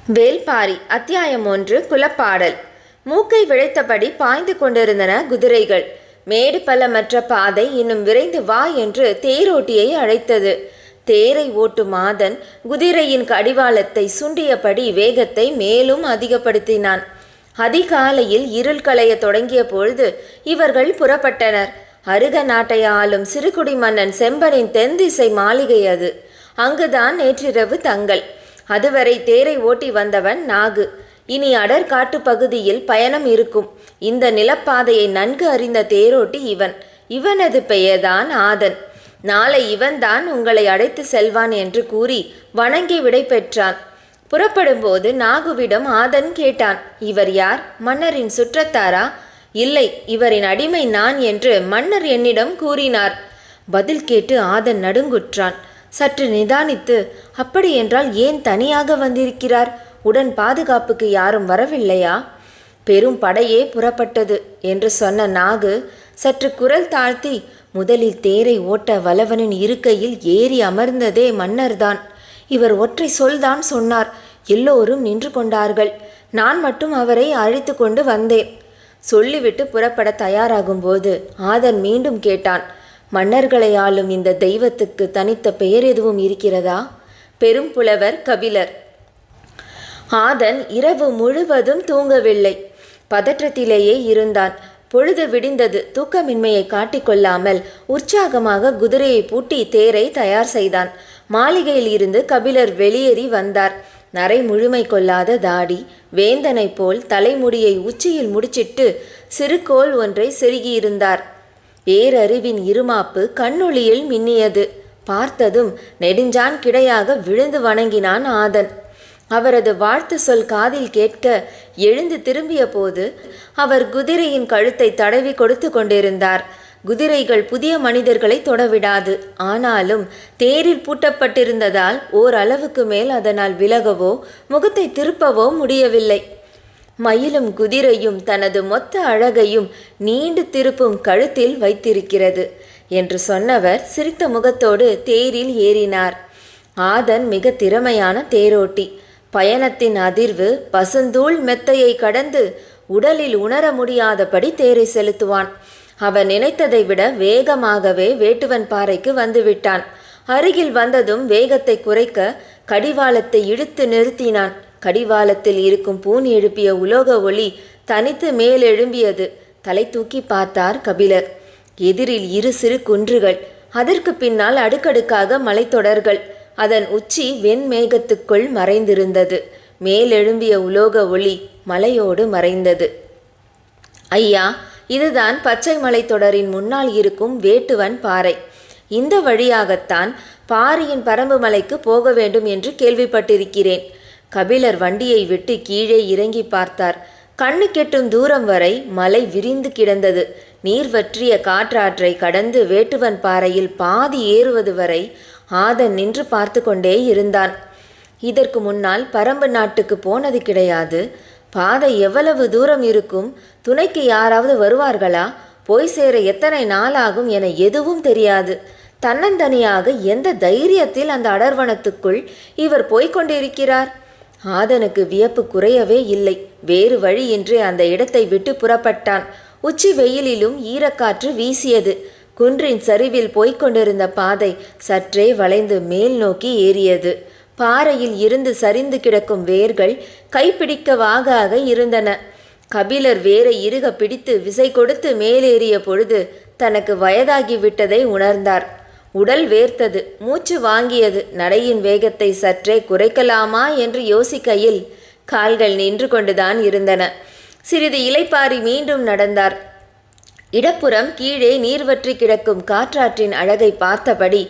வேல்பாரி அத்தியாயம் 1. குலப்பாடல். மூக்கை விழைத்தபடி பாய்ந்து கொண்டிருந்தன குதிரைகள். மேடு பள்ளமற்ற பாதை இன்னும் விரைந்து வா என்று தேரோட்டியை அழைத்தது. தேரை ஓட்டும் மாதன் குதிரையின் கடிவாளத்தை சுண்டியபடி வேகத்தை மேலும் அதிகப்படுத்தினான். அதிகாலையில் இருள் களைய தொடங்கிய பொழுது இவர்கள் புறப்பட்டனர். அருக நாட்டை ஆளும் சிறுகுடி மன்னன் செம்பனின் தென்திசை மாளிகை அது. அங்குதான் நேற்றிரவு தங்கள். அதுவரை தேரை ஓட்டி வந்தவன் நாகு. இனி அடர்காட்டு பகுதியில் பயணம் இருக்கும். இந்த நிலப்பாதையை நன்கு அறிந்த தேரோட்டி இவனது பெயர்தான் ஆதன். நாளை இவன்தான் உங்களை அழைத்து செல்வான் என்று கூறி வணங்கி விடை பெற்றான். புறப்படும்போது நாகுவிடம் ஆதன் கேட்டான், இவர் யார்? மன்னரின் சுற்றத்தாரா? இல்லை, இவரின் அடிமை நான் என்று மன்னர் என்னிடம் கூறினார். பதில் கேட்டு ஆதன் நடுங்குற்றான். சற்று நிதானித்து, அப்படியென்றால் ஏன் தனியாக வந்திருக்கிறார்? உடன் பாதுகாப்புக்கு யாரும் வரவில்லையா? பெரும் படையே புறப்பட்டது என்று சொன்ன நாகு சற்று குரல் தாழ்த்தி, முதலில் தேரை ஓட்ட வல்லவனின் இருக்கையில் ஏறி அமர்ந்ததே மன்னர்தான். இவர் ஒற்றை சொல்தான் சொன்னார். எல்லோரும் நின்று கொண்டார்கள். நான் மட்டும் அவரை அழைத்து கொண்டு வந்தேன். சொல்லிவிட்டு புறப்பட தயாராகும்போது ஆதன் மீண்டும் கேட்டான், மன்னர்களை ஆளும் இந்த தெய்வத்துக்கு தனித்த பெயர் எதுவும் இருக்கிறதா? பெரும் புலவர் கபிலர். ஆதன் இரவு முழுவதும் தூங்கவில்லை. பதற்றத்திலேயே இருந்தான். பொழுது விடிந்தது. தூக்கமின்மையை காட்டிக்கொள்ளாமல் உற்சாகமாக குதிரையை பூட்டி தேரை தயார் செய்தான். மாளிகையில் இருந்து கபிலர் வெளியேறி வந்தார். நரை முழுமை கொள்ளாத தாடி, வேந்தனை போல் தலைமுடியை உச்சியில் முடிச்சிட்டு சிறுகோல் ஒன்றை செருகியிருந்தார். பேரறிவின் இருமாப்பு கண்ணொளியில் மின்னியது. பார்த்ததும் நெடுஞ்சான் கிடையாக விழுந்து வணங்கினான் ஆதன். அவரது வாழ்த்து சொல் காதில் கேட்க எழுந்து திரும்பிய போது அவர் குதிரையின் கழுத்தை தடவி கொடுத்து கொண்டிருந்தார். குதிரைகள் புதிய மனிதர்களை தொடவிடாது. ஆனாலும் தேரில் பூட்டப்பட்டிருந்ததால் ஓரளவுக்கு மேல் அதனால் விலகவோ முகத்தை திருப்பவோ முடியவில்லை. மயிலும் குதிரையும் தனது மொத்த அழகையும் நீண்டு திருப்பும் கழுத்தில் வைத்திருக்கிறது என்று சொன்னவர் சிரித்த முகத்தோடு தேரில் ஏறினார். ஆதன் மிக திறமையான தேரோட்டி. பயணத்தின் அதிர்வு பசுந்தூள் மெத்தையை கடந்து உடலில் உணர முடியாதபடி தேரை செலுத்துவான். அவன் நினைத்ததை விட வேகமாகவே வேட்டுவன் பாறைக்கு வந்துவிட்டான். அருகில் வந்ததும் வேகத்தை குறைக்க கடிவாளத்தை இழுத்து நிறுத்தினான். கடிவாளத்தில் இருக்கும் பூன் எழுப்பிய உலோக ஒளி தனித்து மேலெழும்பியது. தலை தூக்கி பார்த்தார் கபிலர். எதிரில் இரு சிறு குன்றுகள், அதற்கு பின்னால் அடுக்கடுக்காக மலைத்தொடர்கள். அதன் உச்சி வெண்மேகத்துக்குள் மறைந்திருந்தது. மேலெழும்பிய உலோக ஒளி மலையோடு மறைந்தது. ஐயா, இதுதான் பச்சை மலைத்தொடரின் முன்னால் இருக்கும் வேட்டுவன் பாறை. இந்த வழியாகத்தான் பாரியின் பரம்பு மலைக்கு போக வேண்டும் என்று கேள்விப்பட்டிருக்கிறேன். கபிலர் வண்டியை விட்டு கீழே இறங்கி பார்த்தார். கண்ணு கெட்டும் தூரம் வரை மலை விரிந்து கிடந்தது. நீர் வற்றிய காற்றாற்றை கடந்து வேட்டுவன் பாறையில் பாதி ஏறுவது வரை ஆதன் நின்று பார்த்து கொண்டே இருந்தான். இதற்கு முன்னால் பரம்பு நாட்டுக்கு போனது கிடையாது. பாதை எவ்வளவு தூரம் இருக்கும்? துணைக்கு யாராவது வருவார்களா? போய் சேர எத்தனை நாளாகும் என எதுவும் தெரியாது. தன்னந்தனியாக எந்த தைரியத்தில் அந்த அடர்வனத்துக்குள் இவர் போய்கொண்டிருக்கிறார்? ஆதனுக்கு வியப்பு குறையவே இல்லை. வேறு வழியின்றி அந்த இடத்தை விட்டு புறப்பட்டான். உச்சி வெயிலிலும் ஈரக்காற்று வீசியது. குன்றின் சரிவில் போய்கொண்டிருந்த பாதை சற்றே வளைந்து மேல் நோக்கி ஏறியது. பாறையில் இருந்து சரிந்து கிடக்கும் வேர்கள் கைப்பிடிக்கவாக இருந்தன. கபிலர் வேரை இறுக பிடித்து விசை கொடுத்து மேலேறிய பொழுது தனக்கு வயதாகிவிட்டதை உணர்ந்தார். உடல் வேர்த்தது, மூச்சு வாங்கியது. நடையின் வேகத்தை சற்றே குறைக்கலாமா என்று யோசிக்கையில் கால்கள் நின்று கொண்டுதான் இருந்தன. சிறிது இளைப்பாரி மீண்டும் நடந்தார். இடப்புறம் கீழே நீர் வற்றி கிடக்கும் காற்றாற்றின் அழகை பார்த்தபடி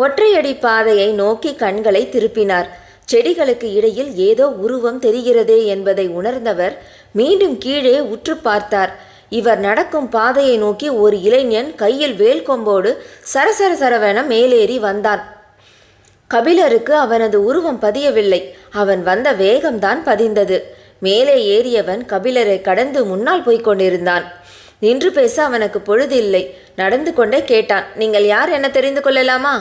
ஒற்றையடி பாதையை நோக்கி கண்களை திருப்பினார். செடிகளுக்கு இடையில் ஏதோ உருவம் தெரிகிறதே என்பதை உணர்ந்தவர் மீண்டும் கீழே உற்று பார்த்தார். இவர் நடக்கும் பாதையை நோக்கி ஒரு இளைஞன் கையில் வேல் கொம்போடு சரசர சரவென மேலேறி வந்தான். கபிலருக்கு அவனது உருவம் பதியவில்லை. அவன் வந்த வேகம்தான் பதிந்தது. மேலே ஏறியவன் கபிலரை கடந்து முன்னால் போய்க் கொண்டிருந்தான். நின்று பேச அவனுக்கு பொழுதில்லை. நடந்து கொண்டே கேட்டான், நீங்கள் யார் என தெரிந்து கொள்ளலாமா?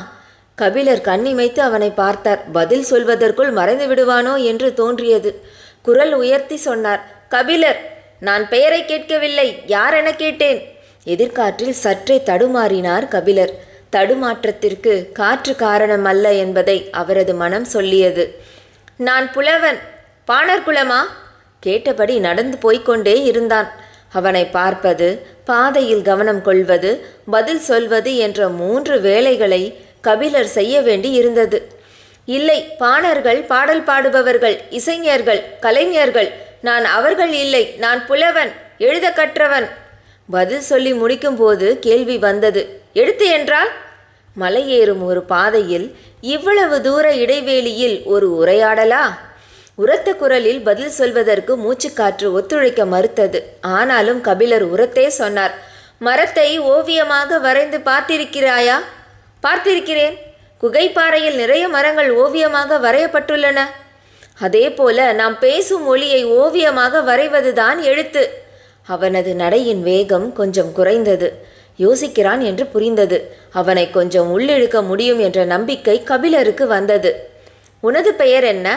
கபிலர் கண்ணிமைத்து அவனை பார்த்தார். பதில் சொல்வதற்குள் மறைந்து விடுவானோ என்று தோன்றியது. குரல் உயர்த்தி சொன்னார், கபிலர், நான் பெயரை கேட்கவில்லை, யார் என கேட்டேன். எதிர்காற்றில் சற்றே தடுமாறினார் கபிலர். தடுமாற்றத்திற்கு காற்று காரணம் அல்ல என்பதை அவரது மனம் சொல்லியது. நான் புலவன். பாணர் குலமா? கேட்டபடி நடந்து போய்கொண்டே இருந்தான். அவனை பார்ப்பது, பாதையில் கவனம் கொள்வது, பதில் சொல்வது என்ற 3 வேலைகளை கபிலர் செய்ய வேண்டி இருந்தது. இல்லை, பாணர்கள், பாடல் பாடுபவர்கள், இசைஞர்கள், கலைஞர்கள். நான் அவர்கள் இல்லை. நான் புலவன், எழுத கற்றவன். பதில் சொல்லி முடிக்கும்போது கேள்வி வந்தது. எழுத்து என்றால்? மலையேறும் ஒரு பாதையில் இவ்வளவு தூர இடைவேளியில் ஒரு உரையாடலா? உரத்த குரலில் பதில் சொல்வதற்கு மூச்சுக்காற்று ஒத்துழைக்க மறுத்தது. ஆனாலும் கபிலர் உரத்தே சொன்னார், மரத்தை ஓவியமாக வரைந்து பார்த்திருக்கிறாயா? பார்த்திருக்கிறேன். குகைப்பாறையில் நிறைய மரங்கள் ஓவியமாக வரையப்பட்டுள்ளன. அதே போல நாம் பேசும் மொழியை ஓவியமாக வரைவதுதான் எழுத்து. அவனது நடையின் வேகம் கொஞ்சம் குறைந்தது. யோசிக்கிறான் என்று புரிந்தது. அவனை கொஞ்சம் உள்ளிழுக்க முடியும் என்ற நம்பிக்கை கபிலருக்கு வந்தது. உனது பெயர் என்ன?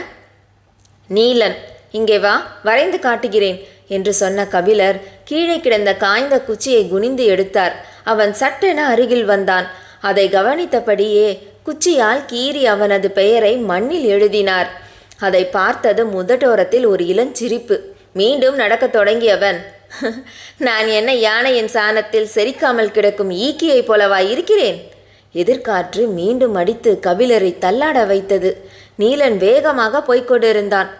நீலன். இங்கே வா, வரைந்து காட்டுகிறேன் என்று சொன்ன கபிலர் கீழே கிடந்த காய்ந்த குச்சியை குனிந்து எடுத்தார். அவன் சட்டென அருகில் வந்தான். அதை கவனித்தபடியே குச்சியால் கீறி அவனது பெயரை மண்ணில் எழுதினார். அதை பார்த்தது முதட்டோரத்தில் ஒரு இளஞ்சிரிப்பு. மீண்டும் நடக்கத் தொடங்கியவன், நான் என்ன யானையின் சாணத்தில் செரிக்காமல் கிடக்கும் ஈக்கியைப் போலவா இருக்கிறேன்? எதிர்காற்று மீண்டும் அடித்து கபிலரை தள்ளாட வைத்தது. நீலன் வேகமாக போய்கொண்டிருந்தான்.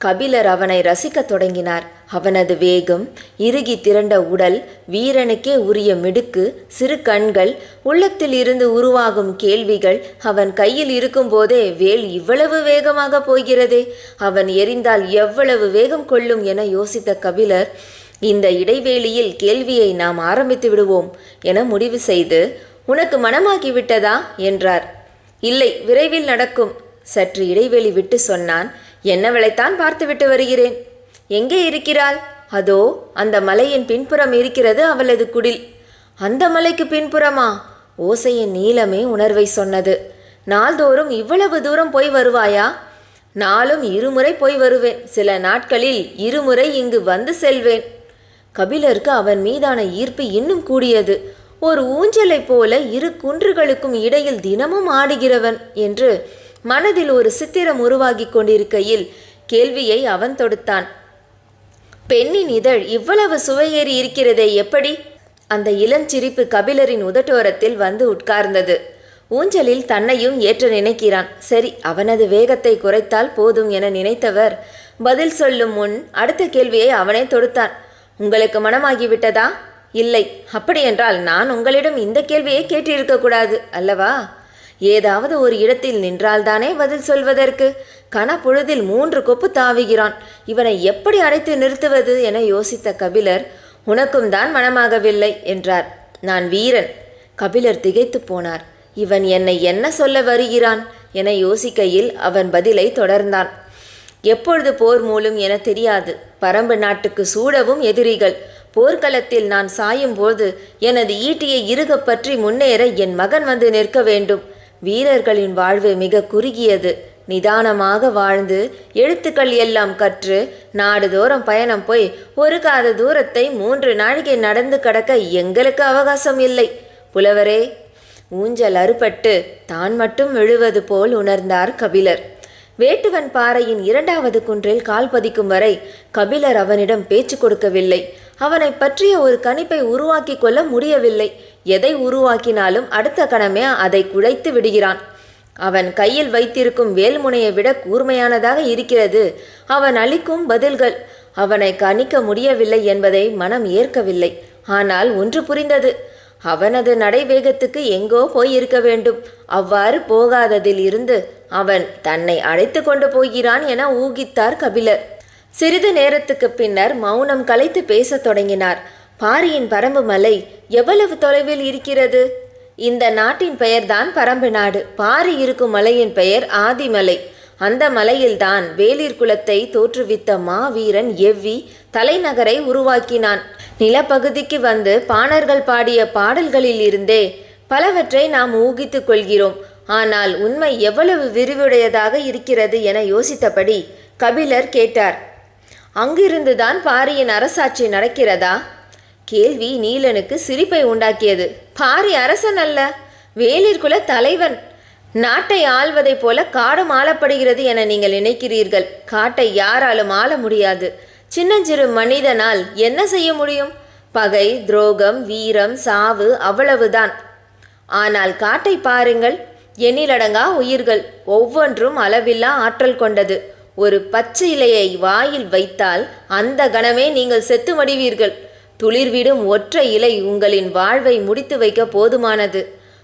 கபிலர் அவனை ரசிக்கத் தொடங்கினார். அவனது வேகம், இறுகி திரண்ட உடல், வீரனுக்கே உரிய மிடுக்கு, சிறு கண்கள், உள்ளத்தில் இருந்து உருவாகும் கேள்விகள். அவன் கையில் இருக்கும்போதே வேல் இவ்வளவு வேகமாக போகிறதே, அவன் எரிந்தால் எவ்வளவு வேகம் கொள்ளும் என யோசித்த கபிலர், இந்த இடைவேளியில் கேள்வியை நாம் ஆரம்பித்து விடுவோம் என முடிவு செய்து, உனக்கு மனமாகிவிட்டதா என்றார். இல்லை, விரைவில் நடக்கும். சற்று இடைவெளி விட்டு சொன்னான், என்னவளைத்தான் பார்த்துவிட்டு வருகிறேன். எங்கே இருக்கிறாள்? அதோ அந்த மலையின் பின்புறம் இருக்கிறது அவளது குடில். அந்த மலைக்கு பின்புறமா? ஓசையின் நீளமே உணர்வை சொன்னது. நாள்தோறும் இவ்வளவு தூரம் போய் வருவாயா? நாளும் 2 முறை போய் வருவேன். சில நாட்களில் 2 முறை இங்கு வந்து செல்வேன். கபிலருக்கு அவன் மீதான ஈர்ப்பு இன்னும் கூடியது. ஒரு ஊஞ்சலை போல 2 குன்றுகளுக்கும் இடையில் தினமும் ஆடுகிறவன் என்று மனதில் ஒரு சித்திரம் உருவாகி கொண்டிருக்கையில் கேள்வியை அவன் தொடுத்தான். பெண்ணின் இதழ் இவ்வளவு சுவையேறி இருக்கிறதே, எப்படி? அந்த இளஞ்சிரிப்பு கபிலரின் உதட்டோரத்தில் வந்து உட்கார்ந்தது. ஊஞ்சலில் தன்னையும் ஏற்ற நினைக்கிறான். சரி, அவனது வேகத்தை குறைத்தால் போதும் என நினைத்தவர் பதில் சொல்லும் முன் அடுத்த கேள்வியை அவனே தொடுத்தான். உங்களுக்கு மனமாகிவிட்டதா? இல்லை. அப்படியென்றால் நான் உங்களிடம் இந்த கேள்வியை கேட்டிருக்கக்கூடாது அல்லவா? ஏதாவது ஒரு இடத்தில் நின்றால்தானே பதில் சொல்வதற்கு. கனப்பொழுதில் 3 கொப்பு தாவுகிறான். இவனை எப்படி அடைத்து நிறுத்துவது என யோசித்த கபிலர், உனக்கும் தான் மனமாகவில்லை என்றார். நான் வீரன். கபிலர் திகைத்து போனார். இவன் என்னை என்ன சொல்ல வருகிறான் என யோசிக்கையில் அவன் பதிலை தொடர்ந்தான். எப்பொழுது போர் மூலும் என தெரியாது. பரம்பு நாட்டுக்கு சூழவும் எதிரிகள். போர்க்களத்தில் நான் சாயும் போது எனது ஈட்டியை இறுகப் பற்றி முன்னேற என் மகன் வந்து நிற்க வேண்டும். வீரர்களின் வாழ்வு மிக குறுகியது. நிதானமாக வாழ்ந்து எழுத்துக்கள் எல்லாம் கற்று நாடுதோறும் பயணம் போய் ஒரு காத தூரத்தை 3 நாழிகை நடந்து கடக்க எங்களுக்கு அவகாசம் இல்லை. புலவரே, ஊஞ்சல் அறுபட்டு தான் மட்டும் விழுவது போல் உணர்ந்தார் கபிலர். வேட்டுவன் பாறையின் 2வது குன்றில் கால் பதிக்கும் வரை கபிலர் அவனிடம் பேச்சு கொடுக்கவில்லை. அவனை பற்றிய ஒரு கணிப்பை உருவாக்கி கொள்ள முடியவில்லை. எதை உருவாக்கினாலும் அடுத்த கணமே அதை குழைத்து விடுகிறான். அவன் கையில் வைத்திருக்கும் வேல்முனையை விட கூர்மையானதாக இருக்கிறது அவன் அளிக்கும் பதில்கள். அவனை கணிக்க முடியவில்லை என்பதை மனம் ஏற்கவில்லை. ஆனால் ஒன்று புரிந்தது. அவனது நடைவேகத்துக்கு எங்கோ போயிருக்க வேண்டும். அவ்வாறு போகாததில் இருந்து அவன் தன்னை அழைத்து கொண்டு போகிறான் என ஊகித்தார் கபிலர். சிறிது நேரத்துக்கு பின்னர் மௌனம் கலைத்து பேசத் தொடங்கினார். பாரியின் பரம்பு மலை எவ்வளவு தொலைவில் இருக்கிறது? இந்த நாட்டின் பெயர்தான் பரம்பு நாடு. பாரி இருக்கும் மலையின் பெயர் ஆதிமலை. அந்த மலையில்தான் வேளிர் குலத்தை தோற்றுவித்த மாவீரன் எவ்வி தலைநகரை உருவாக்கினான். நிலப்பகுதிக்கு வந்து பாணர்கள் பாடிய பாடல்களில் இருந்தே பலவற்றை நாம் ஊகித்து கொள்கிறோம். ஆனால் உண்மை எவ்வளவு விரிவுடையதாக இருக்கிறது என யோசித்தபடி கபிலர் கேட்டார். அங்கிருந்துதான் பாரியின் அரசாட்சி நடக்கிறதா? கேள்வி நீலனுக்கு சிரிப்பை உண்டாக்கியது. பாரி அரசன் அல்ல, வேளிர்குல தலைவன். நாட்டை ஆள்வதைப் போல காடும் ஆளப்படுகிறது என நீங்கள் நினைக்கிறீர்கள். காட்டை யாராலும் ஆள முடியாது. சின்னஞ்சிறு மனிதனால் என்ன செய்ய முடியும்? பகை, துரோகம், வீரம், சாவு, அவ்வளவுதான். ஆனால் காட்டை பாருங்கள். எண்ணிலடங்கா உயிர்கள், ஒவ்வொன்றும் அளவில்லா ஆற்றல் கொண்டது. ஒரு பச்சை இலையை வாயில் வைத்தால் அந்த கணமே நீங்கள் செத்து மடிவீர்கள். துளிர்விடும் ஒற்றை இலை உங்களின் வாழ்வை முடித்து வைக்க போதுமானது.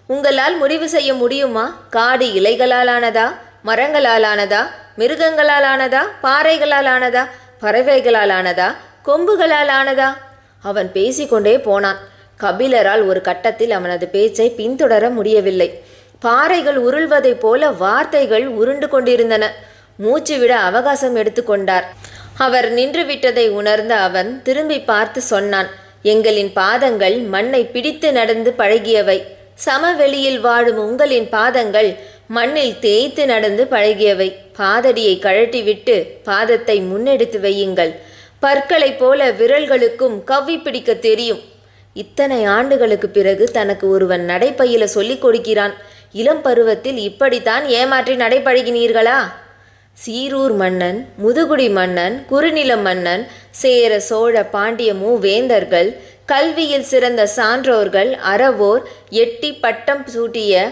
உங்களால் முடிவு செய்ய முடியுமா? காடு இலைகளால் ஆனதா, மரங்களால் ஆனதா, மிருகங்களால் ஆனதா, பாறைகளால் ஆனதா, பறவைகளால் ஆனதா, கொம்புகளால் ஆனதா? அவன் பேசிக்கொண்டே போனான். கபிலரால் ஒரு கட்டத்தில் அவனது பேச்சை பின்தொடர முடியவில்லை. பாறைகள் உருள்வதைப் போல வார்த்தைகள் உருண்டு கொண்டிருந்தன. மூச்சு விட அவகாசம் எடுத்துக்கொண்டார். அவர் நின்று விட்டதை உணர்ந்த அவன் திரும்பி பார்த்து சொன்னான். எங்களின் பாதங்கள் மண்ணை பிடித்து நடந்து பழகியவை. சமவெளியில் வாழும் உங்களின் பாதங்கள் மண்ணில் தேய்த்து நடந்து பழகியவை. பாதடியை கழட்டிவிட்டு பாதத்தை முன்னெடுத்து வையுங்கள். பற்களைப் போல விரல்களுக்கும் கவ்வி பிடிக்க தெரியும். இத்தனை ஆண்டுகளுக்கு பிறகு தனக்கு ஒருவன் நடைப்பயில சொல்லிக் கொடுக்கிறான். இளம் பருவத்தில் இப்படித்தான் ஏமாற்றி நடைபழகினீர்களா? சீரூர் மன்னன், முதுகுடி மன்னன், குறுநில மன்னன், சேர, சோழ, பாண்டிய மூவேந்தர்கள், கல்வியில் சிறந்த சான்றோர்கள், அறவோர், எட்டி பட்டம் சூட்டிய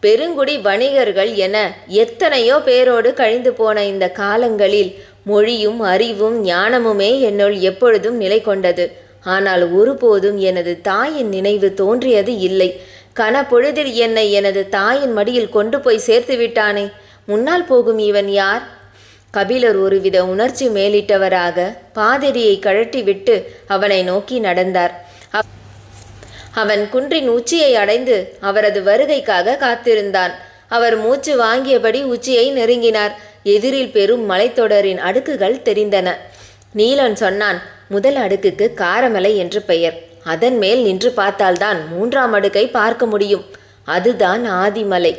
பெருங்குடி வணிகர்கள் என எத்தனையோ பேரோடு கழிந்து போன இந்த காலங்களில் மொழியும் அறிவும் ஞானமுமே என்னுள் எப்பொழுதும் நிலை கொண்டது. ஆனால் ஒருபோதும் எனது தாயின் நினைவு தோன்றியது இல்லை. கனப்பொழுதில் என்னை எனது தாயின் மடியில் கொண்டு போய் சேர்த்து விட்டானே. முன்னால் போகும் இவன் யார்? கபிலர் ஒருவித உணர்ச்சி மேலிட்டவராக பாதிரியை கழட்டிவிட்டு அவனை நோக்கி நடந்தார். அவன் குன்றின் உச்சியை அடைந்து அவரது வருகைக்காக காத்திருந்தான். அவர் மூச்சு வாங்கியபடி உச்சியை நெருங்கினார். எதிரில் பெரும் மலைத்தொடரின் அடுக்குகள் தெரிந்தன. நீலன் சொன்னான், முதல் அடுக்குக்கு காரமலை என்று பெயர். அதன் மேல் நின்று பார்த்தால்தான் 3ஆம் அடுக்கை பார்க்க முடியும். அதுதான் ஆதிமலை.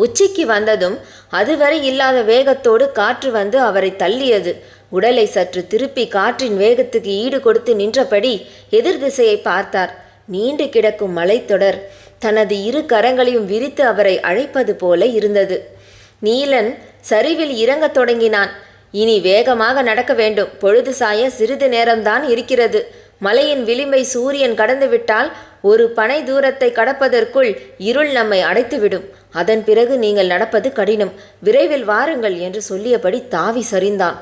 உச்சிக்கு வந்ததும் அதுவரை இல்லாத வேகத்தோடு காற்று வந்து அவரை தள்ளியது. உடலை சற்று திருப்பி காற்றின் வேகத்துக்கு ஈடு கொடுத்து நின்றபடி எதிர் திசையை பார்த்தார். நீண்டு கிடக்கும் மலைத்தொடர் தனது இரு கரங்களையும் விரித்து அவரை அழைப்பது போல இருந்தது. நீலன் சரிவில் இறங்கத் தொடங்கினான். இனி வேகமாக நடக்க வேண்டும். பொழுது சாய சிறிது நேரம்தான் இருக்கிறது. மலையின் விளிம்பை சூரியன் கடந்துவிட்டால் ஒரு பனை தூரத்தை கடப்பதற்குள் இருள் நம்மை அடைத்துவிடும். அதன் பிறகு நீங்கள் நடப்பது கடினம். விரைவில் வாருங்கள் என்று சொல்லியபடி தாவி சரிந்தான்.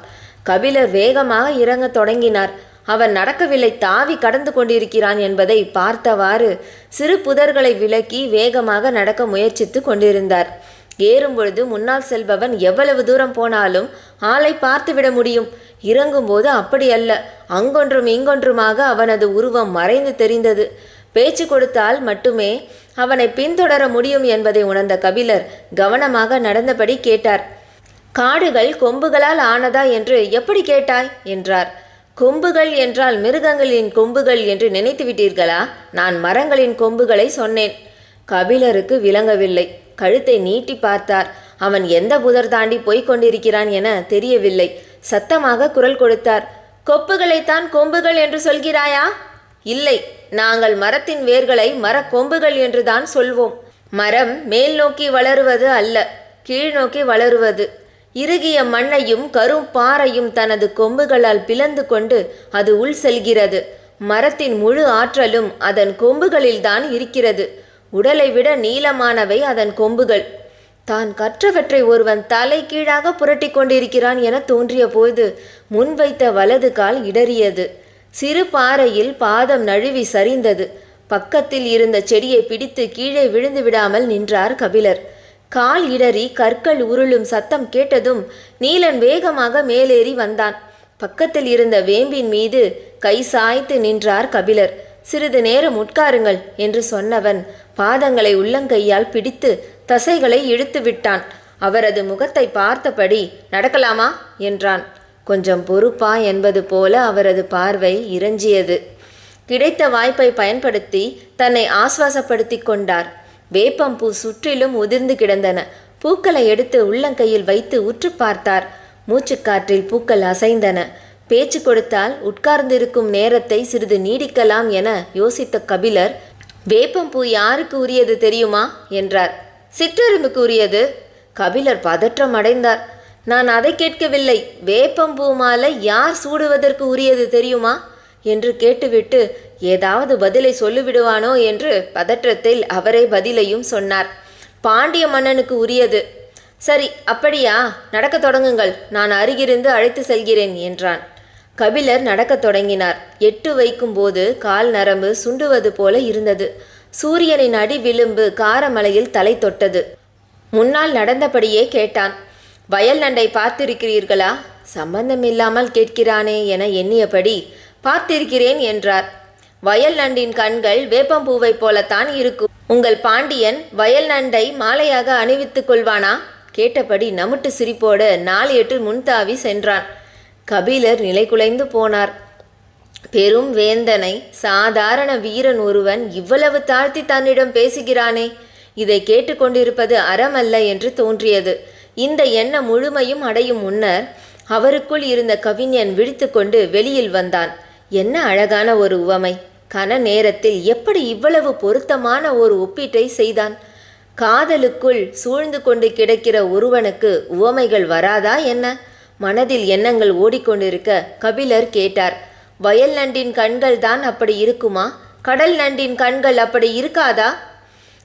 கபிலர் வேகமாக இறங்கத் தொடங்கினார். அவன் நடக்கவில்லை, தாவி கடந்து கொண்டிருக்கிறான் என்பதை பார்த்தவாறு சிறு புதர்களை விலக்கி வேகமாக நடக்க முயற்சித்து கொண்டிருந்தார். ஏறும்பொழுது முன்னால் செல்பவன் எவ்வளவு தூரம் போனாலும் ஆளை பார்த்துவிட முடியும். இறங்கும்போது அப்படியல்ல. அங்கொன்றும் இங்கொன்றுமாக அவனது உருவம் மறைந்து தெரிந்தது. பேச்சு கொடுத்தால் மட்டுமே அவனை பின்தொடர முடியும் என்பதை உணர்ந்த கபிலர் கவனமாக நடந்தபடி கேட்டார். காடுகள் கொம்புகளால் ஆனதா என்று எப்படி கேட்டாய் என்றார். கொம்புகள் என்றால் மிருகங்களின் கொம்புகள் என்று நினைத்து விட்டீர்களா? நான் மரங்களின் கொம்புகளை சொன்னேன். கபிலருக்கு விளங்கவில்லை. கழுத்தை நீட்டி பார்த்தார். அவன் எந்த புதர் தாண்டி போய்க் கொண்டிருக்கிறான் என தெரியவில்லை. சத்தமாக குரல் கொடுத்தார். கொப்புகளைத்தான் கொம்புகள் என்று சொல்கிறாயா? இல்லை, நாங்கள் மரத்தின் வேர்களை மரக்கொம்புகள் என்றுதான் சொல்வோம். மரம் மேல் நோக்கி வளருவது அல்ல, கீழ் நோக்கி வளருவது. இறுகிய மண்ணையும் கரும் பாறையும் தனது கொம்புகளால் பிளந்து கொண்டு அது உள் செல்கிறது. மரத்தின் முழு ஆற்றலும் அதன் கொம்புகளில்தான் இருக்கிறது. உடலை விட நீளமானவை அதன் கொம்புகள். தான் கற்றவற்றை ஒருவன் தலை கீழாக புரட்டி கொண்டிருக்கிறான் என தோன்றிய போது முன்வைத்த வலது கால் இடறியது. சிறு பாறையில் பாதம் நழுவி சரிந்தது. பக்கத்தில் இருந்த செடியை பிடித்து கீழே விழுந்து விடாமல் நின்றார் கபிலர். கால் இடறி கற்கள் உருளும் சத்தம் கேட்டதும் நீலன் வேகமாக மேலேறி வந்தான். பக்கத்தில் இருந்த வேம்பின் மீது கை சாய்த்து நின்றார் கபிலர். சிறிது நேரம் உட்காருங்கள் என்று சொன்னவன் பாதங்களை உள்ளங்கையால் பிடித்து தசைகளை இழுத்து விட்டான். அவரது முகத்தை பார்த்தபடி நடக்கலாமா என்றான். கொஞ்சம் பொறுப்பா என்பது போல அவரது பார்வை இறைஞ்சியது. கிடைத்த வாய்ப்பை பயன்படுத்தி தன்னை ஆஸ்வாசப்படுத்தி கொண்டார். வேப்பம்பூ சுற்றிலும் உதிர்ந்து கிடந்தன. பூக்களை எடுத்து உள்ளங்கையில் வைத்து உற்று பார்த்தார். மூச்சுக்காற்றில் பூக்கள் அசைந்தன. பேச்சு கொடுத்தால் உட்கார்ந்திருக்கும் நேரத்தை சிறிது நீடிக்கலாம் என யோசித்த கபிலர், வேப்பம்பூ யாருக்கு உரியது தெரியுமா என்றார். சிற்றெரும்புக்கு உரியது. கபிலர் பதற்றம் அடைந்தார். நான் அதை கேட்கவில்லை. வேப்பம்பூ மாலை யார் சூடுவதற்கு உரியது தெரியுமா என்று கேட்டுவிட்டு ஏதாவது பதிலை சொல்லிவிடுவானோ என்று பதற்றத்தில் அவரே பதிலையும் சொன்னார். பாண்டிய மன்னனுக்கு உரியது. சரி, அப்படியா? நடக்க தொடங்குங்கள், நான் அருகிருந்து அழைத்து செல்கிறேன் என்றான். கபிலர் நடக்கத் தொடங்கினார். எட்டு வைக்கும்போது கால் நரம்பு சுண்டுவது போல இருந்தது. சூரியனின் அடி விளிம்பு காரமலையில் தலை தொட்டது. முன்னால் நடந்தபடியே கேட்டான். வயல் நண்டை பார்த்திருக்கிறீர்களா? சம்பந்தமில்லாமல் கேட்கிறானே என எண்ணியபடி பார்த்திருக்கிறேன் என்றார். வயல் நண்டின் கண்கள் வேப்பம்பூவைப் போலத்தான் இருக்கும். உங்கள் பாண்டியன் வயல் நண்டை மாலையாக அணிவித்துக் கொள்வானா? கேட்டபடி நமுட்டு சிரிப்போடு 4-8 முன்தாவி சென்றான். கபிலர் நிலைகுலைந்து போனார். பெரும் வேந்தனை, சாதாரண வீரன் ஒருவன் இவ்வளவு தாழ்த்தி தன்னிடம் பேசுகிறானே, இதை கேட்டுக்கொண்டிருப்பது அறமல்ல என்று தோன்றியது. இந்த எண்ணம் முழுமையும் அடையும் முன்னர் அவருக்குள் இருந்த கவிஞன் விழித்து கொண்டு வெளியில் வந்தான். என்ன அழகான ஒரு உவமை! கன நேரத்தில் எப்படி இவ்வளவு பொருத்தமான ஒரு ஒப்பீட்டை செய்தான்? காதலுக்குள் சூழ்ந்து கொண்டு கிடக்கிற ஒருவனுக்கு உவமைகள் வராதா என்ன? மனதில் எண்ணங்கள் ஓடிக்கொண்டிருக்க கபிலர் கேட்டார். வயல் நண்டின் கண்கள் தான் அப்படி இருக்குமா? கடல் நண்டின் கண்கள் அப்படி இருக்காதா?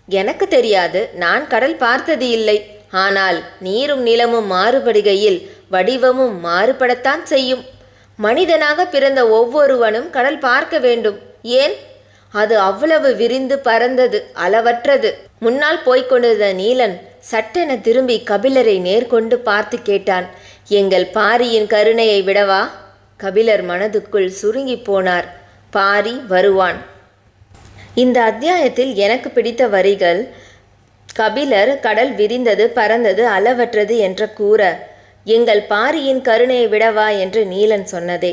எனக்கு தெரியாது. நான் கடல் பார்த்தது இல்லை. ஆனால் நீரும் நிலமும் மாறுபடுகையில் வடிவமும் மாறுபடத்தான் செய்யும். மனிதனாக பிறந்த ஒவ்வொருவனும் கடல் பார்க்க வேண்டும். ஏன்? அது அவ்வளவு விரிந்து பறந்தது, அளவற்றது. முன்னால் போய்கொண்டிருந்த நீலன் சட்டென திரும்பி கபிலரை நேர்கொண்டு பார்த்து கேட்டான். எங்கள் பாரியின் கருணையை விடவா? கபிலர் மனதுக்குள் சுருங்கி போனார். பாரி வருவான். இந்த அத்தியாயத்தில் எனக்கு பிடித்த வரிகள், கபிலர் கடல் விரிந்தது, பறந்தது, அளவற்றது என்ற கூற, எங்கள் பாரியின் கருணையை விடவா என்று நீலன் சொன்னதே.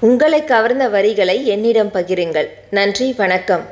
உங்களை கவர்ந்த வரிகளை என்னிடம் பகிருங்கள். நன்றி, வணக்கம்.